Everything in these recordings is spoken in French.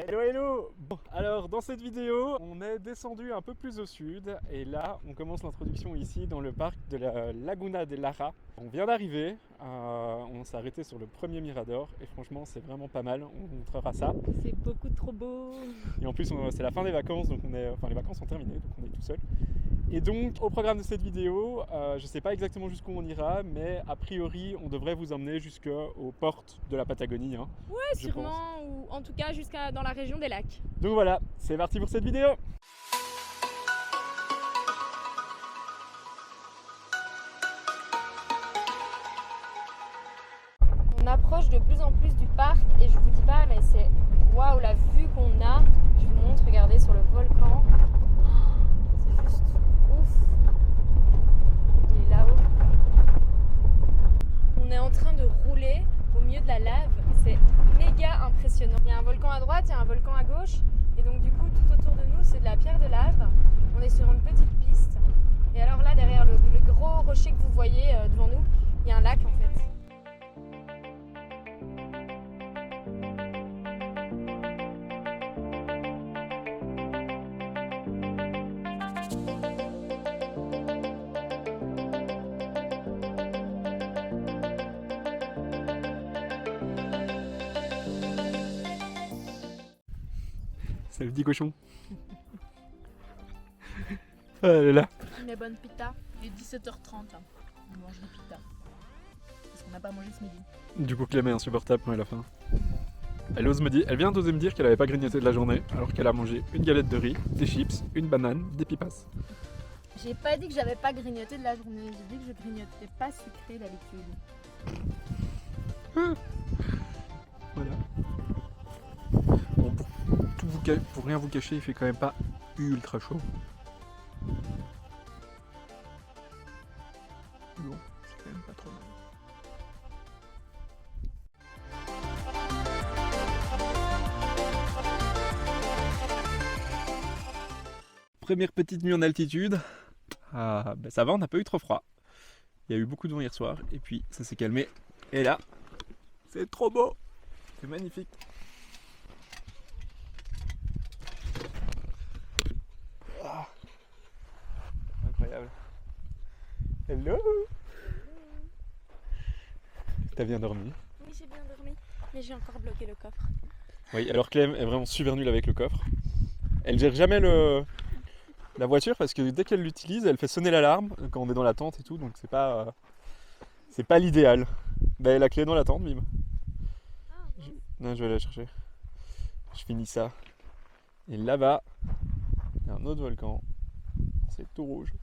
Hello hello. Bon, alors dans cette vidéo, on est descendu un peu plus au sud et là, on commence l'introduction ici dans le parc de la Laguna de Lara. On vient d'arriver, on s'est arrêté sur le premier mirador et franchement, c'est vraiment pas mal. On vous montrera ça. C'est beaucoup trop beau. Et en plus, c'est la fin des vacances, donc les vacances sont terminées, donc on est tout seul. Et donc, au programme de cette vidéo, je sais pas exactement jusqu'où on ira, mais a priori, on devrait vous emmener jusqu'aux portes de la Patagonie. Hein, Ouais, sûrement, ou en tout cas jusqu'à dans la région des lacs. Donc voilà, c'est parti pour cette vidéo. On approche de plus en plus du parc et je vous dis pas, mais c'est waouh la vue qu'on a. Je vous montre, regardez sur le volcan. C'est juste ouf. Il est là-haut. On est en train de rouler au milieu de la lave. C'est méga impressionnant. Il y a un volcan à droite, il y a un volcan à gauche. Et donc du coup, tout autour de nous, c'est de la pierre de lave. On est sur une petite piste. Et alors là, derrière le gros rocher que vous voyez devant nous, il y a un lac en fait. C'est le petit cochon. Ah, elle est là. Une bonne pita. Il est 17h30, hein. On mange des pitas. Parce qu'on n'a pas mangé ce midi. Du coup, Clem est insupportable quand elle a faim. Elle vient d'oser me dire qu'elle avait pas grignoté de la journée, alors qu'elle a mangé une galette de riz, des chips, une banane, des pipas. J'ai pas dit que j'avais pas grignoté de la journée, j'ai dit que je grignotais pas sucré d'habitude. Voilà. Bon, pour rien vous cacher, il fait quand même pas ultra chaud. Bon, c'est quand même pas trop mal. Première petite nuit en altitude. Ah, ben ça va, on n'a pas eu trop froid. Il y a eu beaucoup de vent hier soir et puis ça s'est calmé. Et là, c'est trop beau. C'est magnifique. Ah, incroyable. Hello. T'as bien dormi? Oui, j'ai bien dormi, mais j'ai encore bloqué le coffre. Oui, alors Clem est vraiment super nulle avec le coffre. Elle gère jamais la voiture parce que dès qu'elle l'utilise, elle fait sonner l'alarme quand on est dans la tente et tout, donc c'est pas l'idéal. Ben, la clé est dans la tente, Mime. Non, je vais aller la chercher. Je finis ça. Et là-bas, il y a un autre volcan. C'est tout rouge.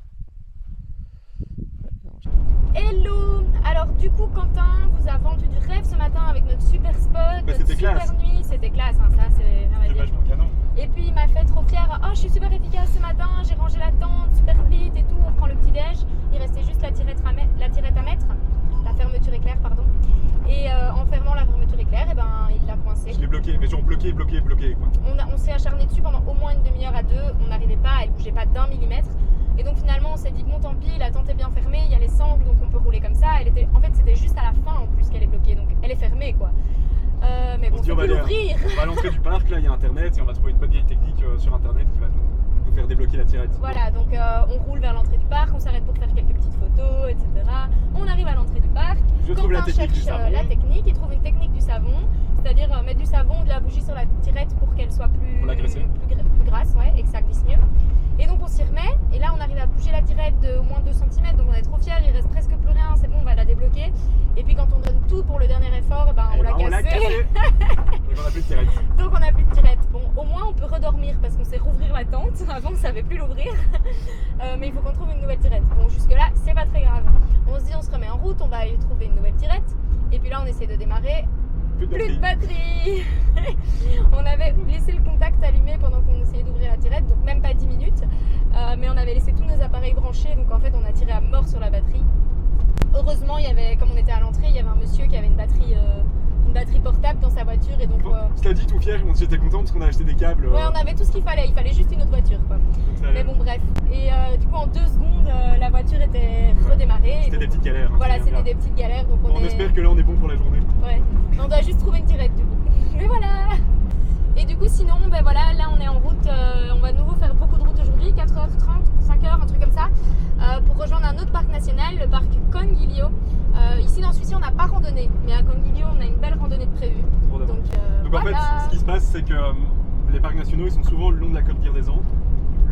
Hello! Alors du coup Quentin vous a vendu du rêve ce matin avec notre super spot, notre c'était super classe. Nuit, c'était classe, hein, ça c'est rien à C'est dire. vachement canon. Et puis il m'a fait trop fière, oh je suis super efficace ce matin, j'ai rangé la tente super vite et tout, on prend le petit déj, il restait juste la tirette à mettre, la fermeture éclair pardon. Et en fermant la fermeture éclair, et ben il l'a coincé. Je l'ai bloqué, mais genre bloqué quoi. On s'est acharné dessus pendant au moins une demi-heure à deux, on n'arrivait pas, elle bougeait pas d'un millimètre. Et donc finalement on s'est dit bon tant pis, la tente est bien fermée, il y a les sangles donc on peut rouler comme ça. En fait c'était juste à la fin en plus qu'elle est bloquée, donc elle est fermée quoi. Mais bon, on peut l'ouvrir. On va à l'entrée du parc, là il y a internet et on va trouver une bonne vieille technique sur internet qui va nous faire débloquer la tirette. Voilà, donc on roule vers l'entrée du parc, on s'arrête pour faire quelques petites photos, etc. On arrive à l'entrée du parc. Je trouve la technique du savon. La technique, il trouve une technique du savon, c'est-à-dire mettre du savon, de la bougie sur la tirette pour qu'elle soit plus grasse, ouais, et que ça glisse mieux. Et donc on s'y remet, et là on arrive à bouger la tirette de au moins 2 cm, donc on est trop fiers, il reste presque plus rien, c'est bon, on va la débloquer. Et puis quand on donne tout pour le dernier effort, ben, on l'a cassé. Donc on n'a plus de tirette. Donc on n'a plus de tirette. Bon, au moins on peut redormir parce qu'on sait rouvrir la tente. Avant on savait plus l'ouvrir. Mais il faut qu'on trouve une nouvelle tirette. Bon, jusque là c'est pas très grave. On se dit on se remet en route, on va aller trouver une nouvelle tirette. Et puis là on essaie de démarrer. Plus de batterie. On avait laissé le contact allumé pendant qu'on essayait d'ouvrir la tirette, donc même pas 10 minutes. Mais on avait laissé tous nos appareils branchés, donc en fait on a tiré à mort sur la batterie. Heureusement, comme on était à l'entrée, il y avait un monsieur qui avait une batterie portable dans sa voiture et donc... Je t'ai dit tout fier, j'étais content parce qu'on a acheté des câbles. Ouais, on avait tout ce qu'il fallait, il fallait juste une autre voiture quoi. Mais bon bref, et du coup en 2 secondes la voiture était redémarrée. C'était des petites galères. Voilà, c'était des petites galères. Donc on espère que là on est bon pour la journée. Ouais, on doit juste trouver une tirette du coup. Mais voilà. Et du coup sinon on est en route, on va de nouveau faire beaucoup de route aujourd'hui, 4h30, 5h, un truc comme ça, pour rejoindre un autre parc national, le parc Canguillo. Ici dans celui-ci on n'a pas randonnée, mais à Canguillo on a une belle randonnée de prévue. Donc en fait, ce qui se passe, c'est que les parcs nationaux ils sont souvent le long de la cordillère des Andes.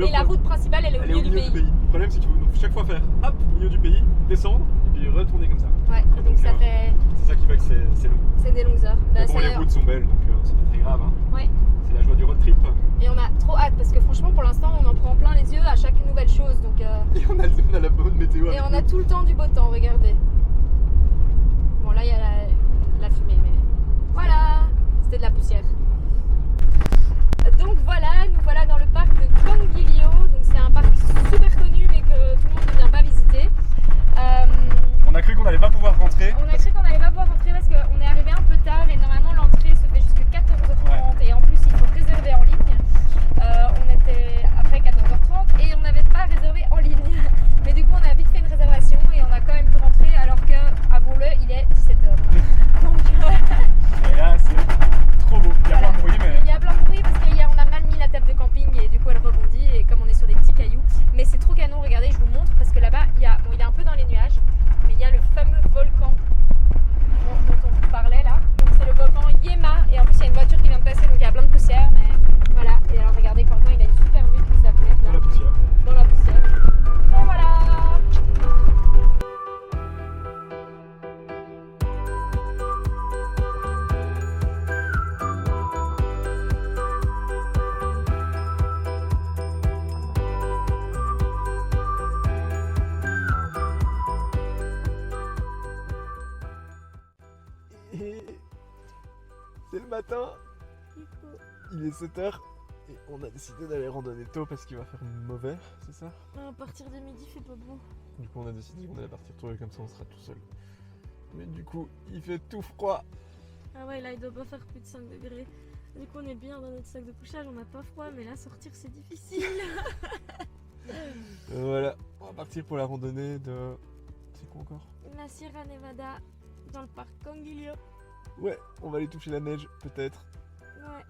Et la route principale elle est au milieu du pays. Le problème c'est qu'il faut donc chaque fois faire hop, au milieu du pays, descendre et puis retourner comme ça. Ouais, et donc ça fait. C'est ça qui fait que c'est long. C'est des longues heures. Mais bon, les routes sont belles donc c'est pas très grave. Hein. Ouais. C'est la joie du road trip. Et on a trop hâte parce que franchement pour l'instant on en prend plein les yeux à chaque nouvelle chose. Donc, Et on a la bonne météo. Et on a tout le temps du beau temps, regardez. Bon là il y a la fumée mais voilà, c'était de la poussière. Donc voilà, nous voilà dans le parc de Canguillo. Donc c'est un parc super connu mais que tout le monde ne vient pas visiter. On a cru qu'on n'allait pas pouvoir rentrer. On a cru qu'on n'allait pas pouvoir rentrer parce qu'on est arrivé un peu tard et normalement l'entrée se fait jusqu'à 14h30 et en plus il faut réserver en ligne. On était après 14h30 et on n'avait pas réservé en ligne. Mais du coup on a vite fait une réservation et on a quand même pu rentrer alors que, avouons-le, il est 17h. Donc Et là c'est trop beau. Il y a plein de bruit mais... Il y a plein de bruit parce qu'on a mal mis la table de camping et du coup elle rebondit et comme on est sur des petits cailloux. Mais c'est trop canon, regardez, je vous montre parce que là-bas il est un peu dans les nuages. Mais il y a le fameux volcan dont on vous parlait là. Donc c'est le volcan Yema et en plus il y a une voiture qui vient de passer donc il y a plein de poussière. Mais voilà, et alors regardez Quentin, il a une super vue depuis sa fenêtre là. Dans la poussière. Dans la poussière. Et voilà. Et c'est le matin, il est 7h et on a décidé d'aller randonner tôt parce qu'il va faire mauvais, c'est ça? À partir de midi, il fait pas beau. Du coup on a décidé qu'on allait partir tôt et comme ça on sera tout seul. Mais du coup il fait tout froid. Ah ouais, là il doit pas faire plus de 5 degrés. Du coup on est bien dans notre sac de couchage, on n'a pas froid, mais là sortir c'est difficile. Voilà, on va partir pour la randonnée de... C'est quoi encore? La Sierra Nevada dans le parc Canguillo. Ouais, on va aller toucher la neige peut-être. Ouais,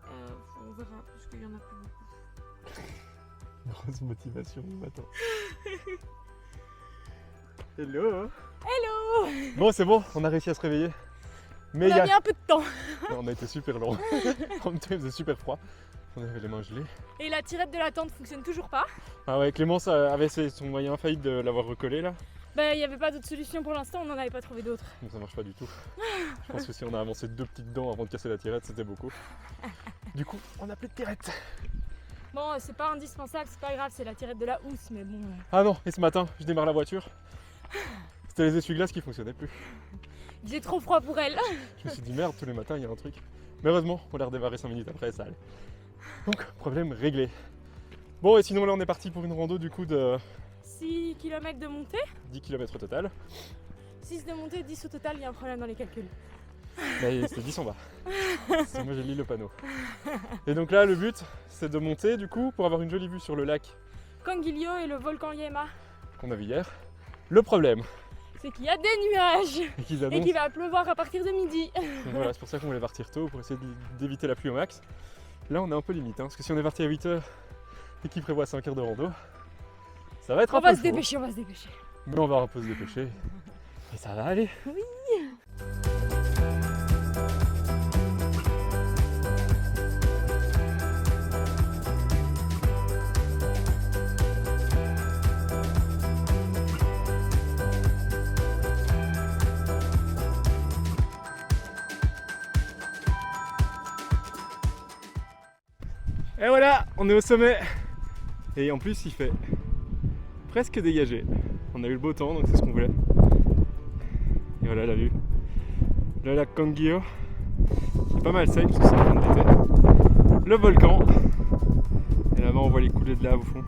on verra parce qu'il y en a plus beaucoup. Grosse motivation le matin. Hello. Hello. Bon c'est bon, on a réussi à se réveiller. Mais On a mis un peu de temps. on a été super long. En même temps il faisait super froid. On avait les mains gelées. Et la tirette de la tente fonctionne toujours pas. Ah ouais, Clémence avait son moyen infaillible de l'avoir recollé là. Bah il n'y avait pas d'autre solution pour l'instant, on n'en avait pas trouvé d'autres. Donc ça marche pas du tout. Je pense que si on a avancé 2 petites dents avant de casser la tirette, c'était beaucoup. Du coup, on a plus de tirette. Bon, c'est pas indispensable, c'est pas grave, c'est la tirette de la housse, mais bon. Ah non, et ce matin, je démarre la voiture. C'était les essuie-glaces qui fonctionnaient plus. Il faisait trop froid pour elle. Je me suis dit merde, tous les matins il y a un truc. Mais heureusement, on l'a redémarré 5 minutes après, ça allait. Donc, problème réglé. Bon, et sinon là on est parti pour une rando du coup de 6 km de montée, 10 km au total. 6 de montée, 10 au total, il y a un problème dans les calculs. Mais c'était 10 en bas. C'est moi j'ai lu le panneau. Et donc là le but c'est de monter du coup pour avoir une jolie vue sur le lac Canguillo et le volcan Yema. qu'on a vu hier. Le problème, C'est qu'il y a des nuages c'est qu'ils et annoncent... qu'il va pleuvoir à partir de midi. Donc voilà, c'est pour ça qu'on voulait partir tôt pour essayer d'éviter la pluie au max. Là on est un peu limite, hein, parce que si on est parti à 8h et qu'il prévoit 5 heures de rando, ça va être On un peu va se chaud. dépêcher, on va se dépêcher. Mais on va un peu se dépêcher. Et ça va aller. Oui. Et voilà, on est au sommet. Et en plus il fait presque dégagé. On a eu le beau temps donc c'est ce qu'on voulait. Et voilà la vue. Le lac Canguillo, qui est pas mal sec parce que c'est la fin de l'été. Le volcan. Et là-bas on voit les coulées de lave au fond.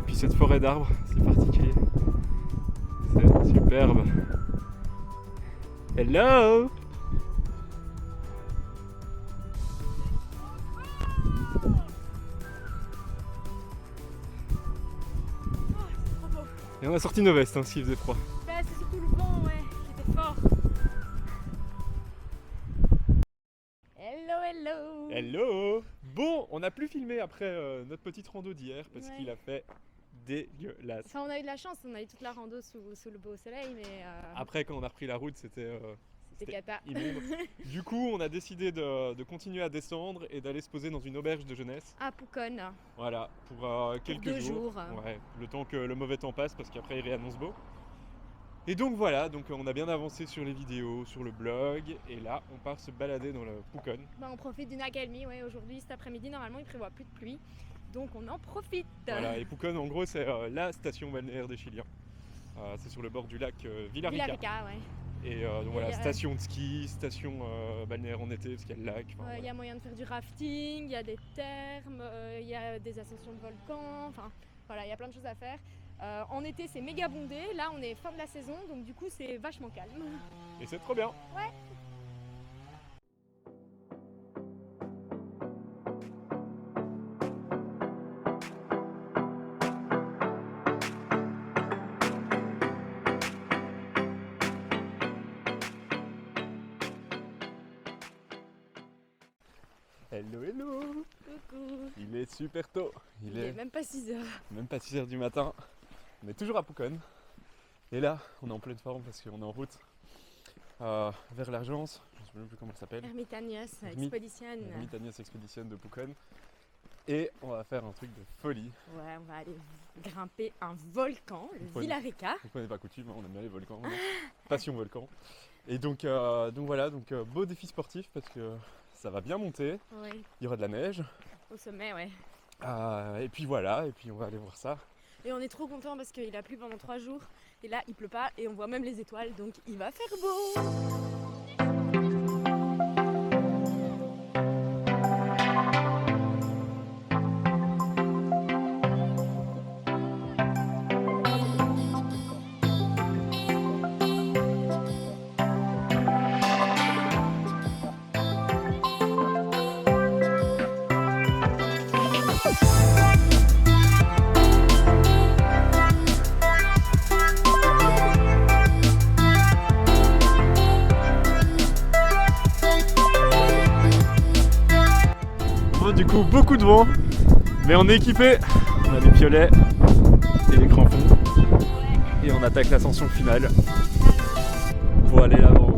Et puis cette forêt d'arbres, c'est particulier. C'est superbe. Hello! Et on a sorti nos vestes, hein, s'il faisait froid. Bah, c'est surtout le vent, ouais, qui était fort. Hello, hello. Hello! Bon, on n'a plus filmé après notre petite rando d'hier parce Ouais. qu'il a fait dégueulasse. Enfin, on a eu de la chance, on a eu toute la rando sous le beau soleil, mais Après, quand on a repris la route, c'était c'était cata. immonde. Du coup, on a décidé de continuer à descendre et d'aller se poser dans une auberge de jeunesse. À Poucon. Voilà, pour quelques 2 jours. Ouais, le temps que le mauvais temps passe parce qu'après il réannonce beau. Et donc voilà, donc on a bien avancé sur les vidéos, sur le blog, et là on part se balader dans le Poucon. Bah, on profite d'une accalmie, ouais, aujourd'hui, cet après-midi, normalement il prévoit plus de pluie, donc on en profite. Voilà, et Poucon en gros c'est la station balnéaire des Chiliens. C'est sur le bord du lac Villarrica. Villarrica, ouais. Et donc voilà, Et, station de ski, station balnéaire en été parce qu'il y a le lac. enfin, Il y voilà. a moyen de faire du rafting, il y a des thermes, il y a des ascensions de volcans, enfin voilà, il y a plein de choses à faire. En été c'est méga bondé, là on est fin de la saison, donc du coup c'est vachement calme. Et c'est trop bien. Ouais. Hello hello. Coucou. Il est super tôt. Il est même pas 6h. Même pas 6h du matin. On est toujours à Poucon. Et là, on est en pleine forme parce qu'on est en route vers l'Argence. Je ne sais même plus comment ça s'appelle. Ermitanius, Ermi- Expedition. Ermitanius Expedition de Poucon. Et on va faire un truc de folie. Ouais, on va aller grimper un volcan, le Ouais. Villarrica. Donc on n'est pas coutume, hein, on aime bien les volcans. Passion volcan. Et donc voilà, beau défi sportif parce que ça va bien monter. Ouais, Il y aura de la neige. au sommet, ouais. Et puis voilà, et puis on va aller voir ça. Et on est trop content parce qu'il a plu pendant 3 jours. Et là, il pleut pas et on voit même les étoiles, donc il va faire beau. Bon, du coup, beaucoup de vent, mais on est équipé. On a des piolets et des crampons. Et on attaque l'ascension finale pour aller là-haut.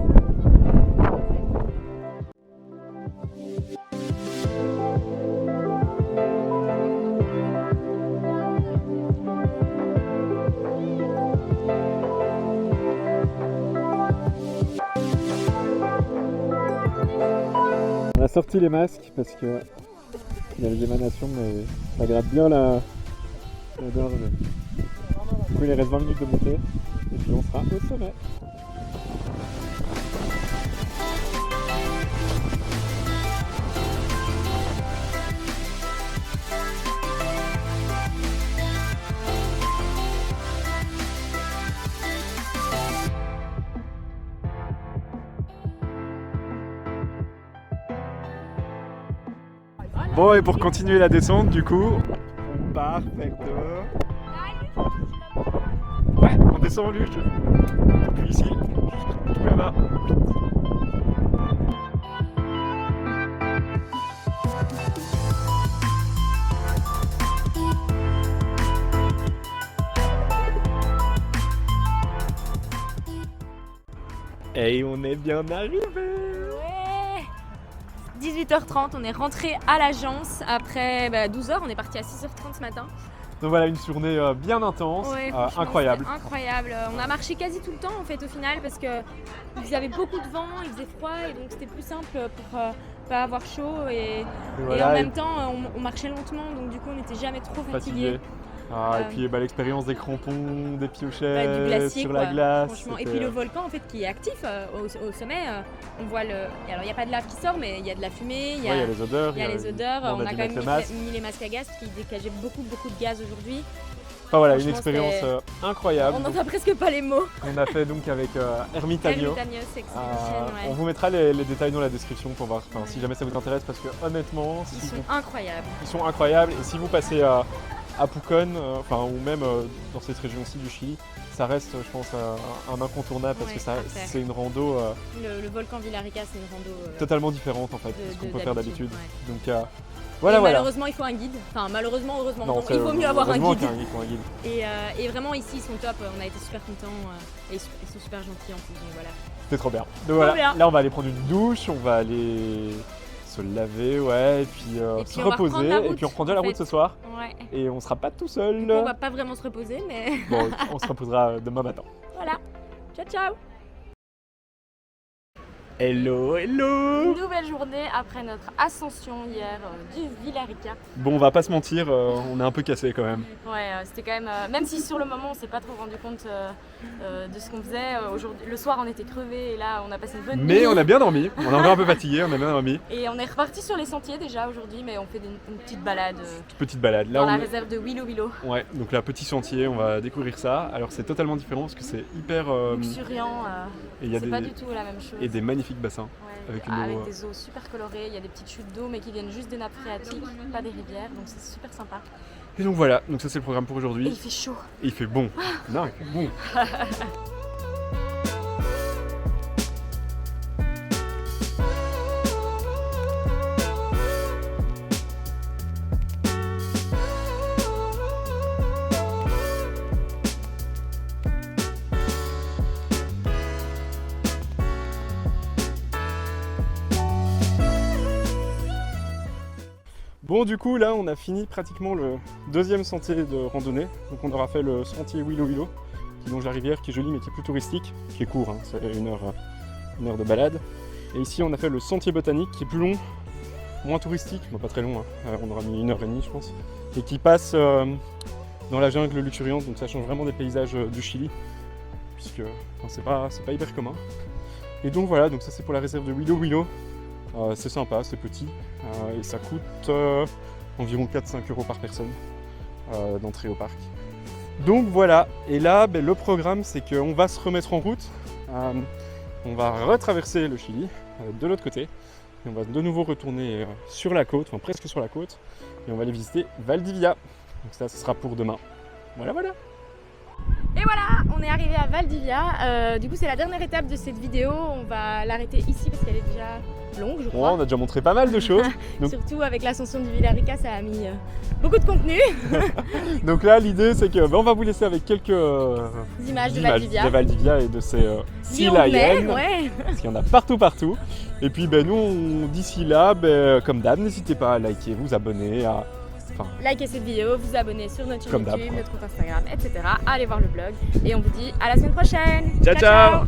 On a sorti les masques parce que il y a les émanations, mais ça gratte bien l'odeur. Du coup, il reste 20 minutes de montée et puis on sera au sommet. Bon, et pour continuer la descente, du coup, on part vers de... Ouais, on descend en luge. Depuis ici, tout là-bas. Et on est bien arrivé. Ouais. 18h30, on est rentré à l'agence après 12h, on est parti à 6h30 ce matin. Donc voilà, une journée bien intense, Ouais, franchement, incroyable. c'était incroyable. On a marché quasi tout le temps en fait au final parce que il y avait beaucoup de vent, il faisait froid et donc c'était plus simple pour pas avoir chaud et voilà, en même temps on marchait lentement donc du coup on n'était jamais trop fatigué. fatigué. Et puis l'expérience des crampons, des piochets Du glacier sur quoi, la glace. franchement. Et c'était- puis le volcan en fait qui est actif au sommet, on voit le. Alors il n'y a pas de lave qui sort mais il y a de la fumée, il y Ouais, il y a a les odeurs. il y a les odeurs, on on a dû quand mettre même le masque. mis les masques à gaz parce qu'il dégageait beaucoup de gaz aujourd'hui. Enfin voilà, une franchement, expérience c'était- incroyable. On n'entend presque pas les mots. On a fait donc avec Ermitanio. Ermitanius Expedition, On ouais. vous mettra les détails dans la description pour voir si jamais ça vous intéresse parce que honnêtement, Ils sont incroyables. ils sont incroyables et si vous passez à Pucón, ou même dans cette région-ci du Chili, ça reste, je pense, un incontournable parce Ouais, que ça, à faire. c'est une rando Le volcan Villarrica, c'est une rando totalement différente en fait de ce qu'on peut faire d'habitude. Donc voilà. Malheureusement, il faut un guide. Enfin, malheureusement, heureusement. Non, il vaut mieux avoir un heureusement guide. qu'il faut un guide. Et vraiment, ici, ils sont top. On a été super contents. Et ils sont super gentils en plus. Donc voilà. C'était trop bien. Donc voilà, bien. là on va aller prendre une douche, on va aller se laver, ouais, et puis se on va reprendre reposer, la et route, puis on reprendra la en route fait. ce soir, Ouais. et on sera pas tout seul. On va pas vraiment se reposer, mais Bon, on se reposera demain matin. voilà. Ciao, ciao. Hello, Une hello. nouvelle journée après notre ascension hier du Villarrica. Bon, on va pas se mentir, on est un peu cassé quand même. Ouais, c'était quand même. Même si sur le moment on s'est pas trop rendu compte de ce qu'on faisait. Aujourd'hui, le soir on était crevés et là on a passé une bonne nuit. Mais on a bien dormi, on est encore un peu fatigué, on a bien dormi. Et on est reparti sur les sentiers déjà aujourd'hui, mais on fait une petite balade Petite balade. Là, dans la on est- réserve de Willow Willow. Ouais, donc là, petit sentier, on va découvrir ça. Alors c'est totalement différent parce que c'est hyper. Luxuriant, Et il y a c'est pas du tout la même chose. et des magnifiques bassins. Ouais, avec une eau, des eaux super colorées, il y a des petites chutes d'eau mais qui viennent juste des nappes phréatiques, pas des rivières, donc c'est super sympa. Et donc voilà, donc ça c'est le programme pour Et aujourd'hui. il fait chaud. Et il fait bon. Non, il fait bon. Bon, du coup, là, on a fini pratiquement le deuxième sentier de randonnée. Donc, on aura fait le sentier Willow Willow, qui longe la rivière, qui est joli mais qui est plus touristique, qui est court, hein, c'est une heure de balade. Et ici, on a fait le sentier botanique, qui est plus long, moins touristique, bon, pas très long, hein, on aura mis 1h30, je pense, et qui passe dans la jungle luxuriante, donc ça change vraiment des paysages du Chili, puisque c'est pas hyper commun. Et donc voilà, donc ça c'est pour la réserve de Willow Willow. C'est sympa, c'est petit et ça coûte environ 4-5 € par personne d'entrée au parc. Donc voilà, et là le programme c'est qu'on va se remettre en route, on va retraverser le Chili de l'autre côté et on va de nouveau retourner sur la côte, enfin presque sur la côte, et on va aller visiter Valdivia. Donc ça ce sera pour demain. Voilà. Et voilà, on est arrivé à Valdivia. Du coup, c'est la dernière étape de cette vidéo. On va l'arrêter ici parce qu'elle est déjà longue, je Bon, crois. on a déjà montré pas mal de choses. Donc- Surtout avec l'ascension du Villarrica, ça a mis beaucoup de contenu. Donc là l'idée c'est que on va vous laisser avec quelques Images de images Valdivia. de Valdivia et de ces Si sea on met, lions. ouais. Parce qu'il y en a partout. Et puis nous, d'ici là, comme d'hab, n'hésitez pas à liker, vous abonner, Likez cette vidéo, vous abonnez sur notre chaîne Comme d'hab, YouTube, quoi. notre compte Instagram, etc. Allez voir le blog. Et on vous dit à la semaine prochaine. Ciao, ciao.